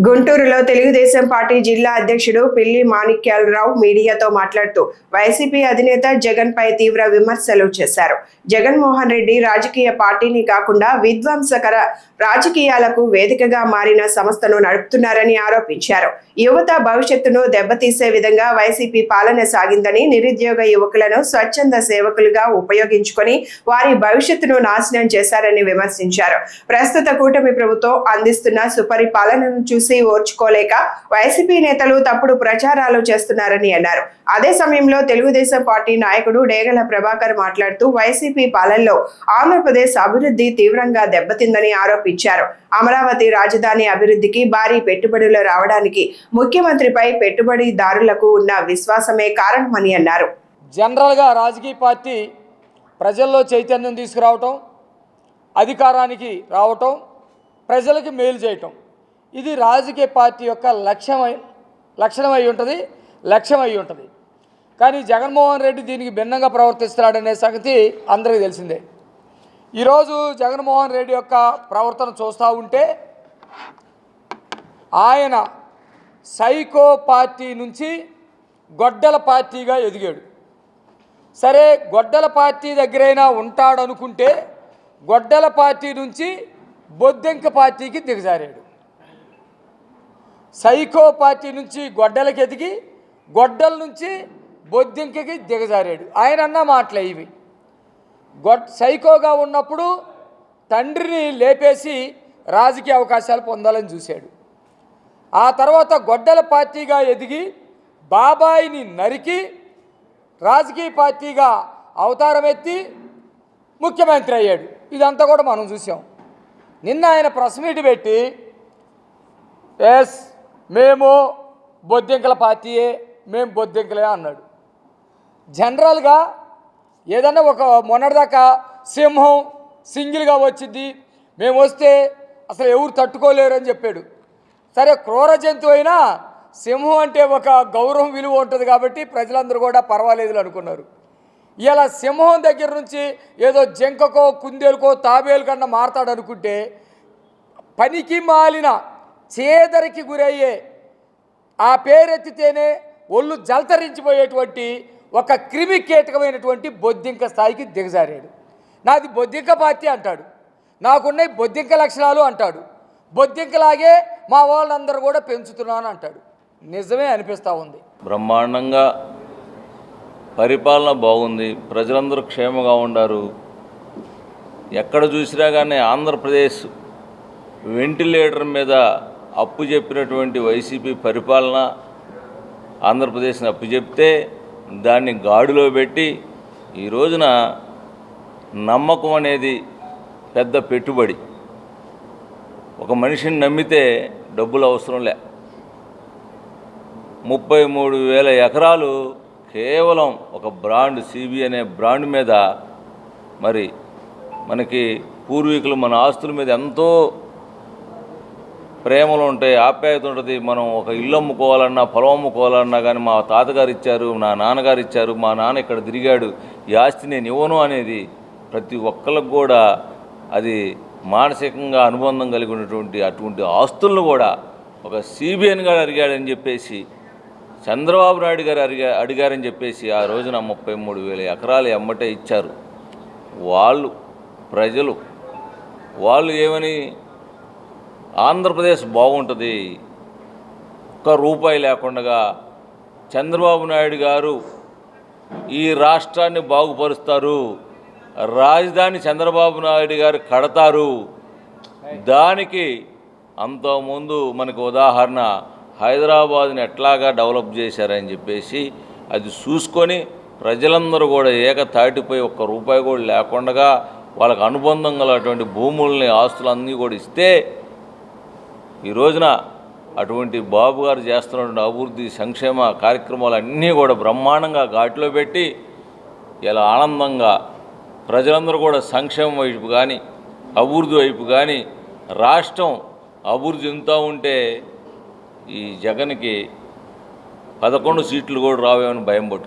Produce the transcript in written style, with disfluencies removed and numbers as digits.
గుంటూరులో తెలుగుదేశం పార్టీ జిల్లా అధ్యక్షుడు పిల్లి మాణిక్యాలరావు మీడియాతో మాట్లాడుతూ వైసీపీ అధినేత జగన్ పై తీవ్ర విమర్శలు చేశారు. జగన్మోహన్ రెడ్డి రాజకీయ పార్టీని కాకుండా విధ్వంసకర రాజకీయాలకు వేదికగా మారిన సంస్థను నడుపుతున్నారని ఆరోపించారు. యువత భవిష్యత్తును దెబ్బతీసే విధంగా వైసీపీ పాలన సాగిందని, నిరుద్యోగ యువకులను స్వచ్ఛంద సేవకులుగా ఉపయోగించుకొని వారి భవిష్యత్తును నాశనం చేశారని విమర్శించారు. ప్రస్తుత కూటమి ప్రభుత్వం అందిస్తున్న సుపరిపాలనను చూసి ఓర్చుకోలేక వైసీపీ నేతలు తప్పుడు ప్రచారాలు చేస్తున్నారని అన్నారు. అదే సమయంలో తెలుగుదేశం పార్టీ నాయకుడు డేగల ప్రభాకర్ మాట్లాడుతూ వైసీపీ పాలనలో ఆంధ్రప్రదేశ్ అభివృద్ధి తీవ్రంగా దెబ్బతిందని ఆరోపించారు. అమరావతి రాజధాని అభివృద్ధికి భారీ పెట్టుబడులు రావడానికి ముఖ్యమంత్రిపై పెట్టుబడిదారులకు ఉన్న విశ్వాసమే కారణమని అన్నారు. జనరల్గా రాజకీయ పార్టీ ప్రజల్లో చైతన్యం తీసుకురావటం, అధికారానికి రావటం, ప్రజలకి మేలు చేయటం, ఇది రాజకీయ పార్టీ యొక్క లక్షణం అయి ఉంటుంది. కానీ జగన్మోహన్ రెడ్డి దీనికి భిన్నంగా ప్రవర్తిస్తున్నాడనే సంగతి అందరికీ తెలిసిందే. ఈరోజు జగన్మోహన్ రెడ్డి యొక్క ప్రవర్తన చూస్తూ ఉంటే ఆయన సైకో పార్టీ నుంచి గొడ్డల పార్టీగా ఎదిగాడు. సరే, గొడ్డల పార్టీ దగ్గరైనా ఉంటాడనుకుంటే గొడ్డల పార్టీ నుంచి బొద్దెంక పార్టీకి దిగజారాడు. సైకో పార్టీ నుంచి గొడ్డలకి ఎదిగి గొడ్డల నుంచి బొద్దెంకకి దిగజారాడు. ఆయన అన్న మాటలే ఇవి. సైకోగా ఉన్నప్పుడు తండ్రిని లేపేసి రాజకీయ అవకాశాలు పొందాలని చూశాడు. ఆ తర్వాత గొడ్డల పార్టీగా ఎదిగి బాబాయిని నరికి రాజకీయ పార్టీగా అవతారం ఎత్తి ముఖ్యమంత్రి అయ్యాడు. ఇదంతా కూడా మనం చూసాం. నిన్న ఆయన ప్రెస్ మీట్ పెట్టి మేము బొద్దింకల పార్టీయే, మేము బొద్దింకలే అన్నాడు. జనరల్గా ఏదన్నా ఒక మొన్నటిదాకా సింహం సింగిల్గా వచ్చింది, మేము వస్తే అసలు ఎవరు తట్టుకోలేరు అని చెప్పాడు. సరే, క్రూర జంతువు అయినా సింహం అంటే ఒక గౌరవం విలువ ఉంటుంది కాబట్టి ప్రజలందరూ కూడా పర్వాలేదు అనుకున్నారు. ఇలా సింహం దగ్గర నుంచి ఏదో జంకకో కుందేలుకో తాబేలు కన్నా మారతాడు అనుకుంటే పనికి మాలిన చేదరికి గురయ్యే, ఆ పేరెత్తితేనే ఒళ్ళు జల్తరించిపోయేటువంటి ఒక క్రిమి కీటకమైనటువంటి బొద్దింక స్థాయికి దిగజారాడు. నాది బొద్దింక పార్టీ అంటాడు, నాకున్న బొద్దింక లక్షణాలు అంటాడు, బొద్దింకలాగే మా వాళ్ళందరూ కూడా పెంచుతున్నాను అంటాడు. నిజమే అనిపిస్తూ ఉంది. బ్రహ్మాండంగా పరిపాలన బాగుంది, ప్రజలందరూ క్షేమంగా ఉన్నారు. ఎక్కడ చూసినా కానీ ఆంధ్రప్రదేశ్ వెంటిలేటర్ మీద అప్పు చెప్పినటువంటి వైసీపీ పరిపాలన ఆంధ్రప్రదేశ్ని అప్పు చెప్తే దాన్ని గాడిలో పెట్టి ఈ రోజున నమ్మకం అనేది పెద్ద పెట్టుబడి. ఒక మనిషిని నమ్మితే డబ్బులు అవసరం లే. 33,000 ఎకరాలు కేవలం ఒక బ్రాండ్ సిబి అనే బ్రాండ్ మీద, మరి మనకి పూర్వీకులు మన ఆస్తుల మీద ఎంతో ప్రేమలు ఉంటాయి, ఆప్యాయత ఉంటుంది. మనం ఒక ఇల్లు అమ్ముకోవాలన్నా పొలం అమ్ముకోవాలన్నా కానీ మా తాతగారు ఇచ్చారు, నా నాన్నగారు ఇచ్చారు, మా నాన్న ఇక్కడ తిరిగాడు, ఈ ఆస్తి నేను ఇవ్వను అనేది ప్రతి ఒక్కరికి కూడా అది మానసికంగా అనుబంధం కలిగి ఉన్నటువంటి అటువంటి ఆస్తులను కూడా ఒక సిబిఎన్ గారు అడిగాడని చెప్పేసి, చంద్రబాబు నాయుడు గారు అడిగారని చెప్పేసి ఆ రోజున 33,000 ఎకరాలు ఎమ్మటే ఇచ్చారు. ప్రజలు ఏమని, ఆంధ్రప్రదేశ్ బాగుంటుంది, ఒక్క రూపాయి లేకుండా చంద్రబాబు నాయుడు గారు ఈ రాష్ట్రాన్ని బాగుపరుస్తారు, రాజధాని చంద్రబాబు నాయుడు గారు కడతారు. దానికి అంతకుముందు మనకు ఉదాహరణ హైదరాబాద్ని ఎట్లాగా డెవలప్ చేశారని చెప్పేసి అది చూసుకొని ప్రజలందరూ కూడా ఏకతాటిపై ఒక్క రూపాయి కూడా లేకుండా వాళ్ళకు అనుబంధం గలటువంటి భూముల్ని ఆస్తులన్నీ కూడా ఇస్తే ఈ రోజున అటువంటి బాబు గారు చేస్తున్నటువంటి అభివృద్ధి సంక్షేమ కార్యక్రమాలన్నీ కూడా బ్రహ్మాండంగా ఘాట్లో పెట్టి ఇలా ఆనందంగా ప్రజలందరూ కూడా సంక్షేమం వైపు కానీ అభివృద్ధి వైపు కానీ రాష్ట్రం అభివృద్ధి చెందుతూ ఉంటే ఈ జగన్కి 11 సీట్లు కూడా రావేమని భయం పట్టు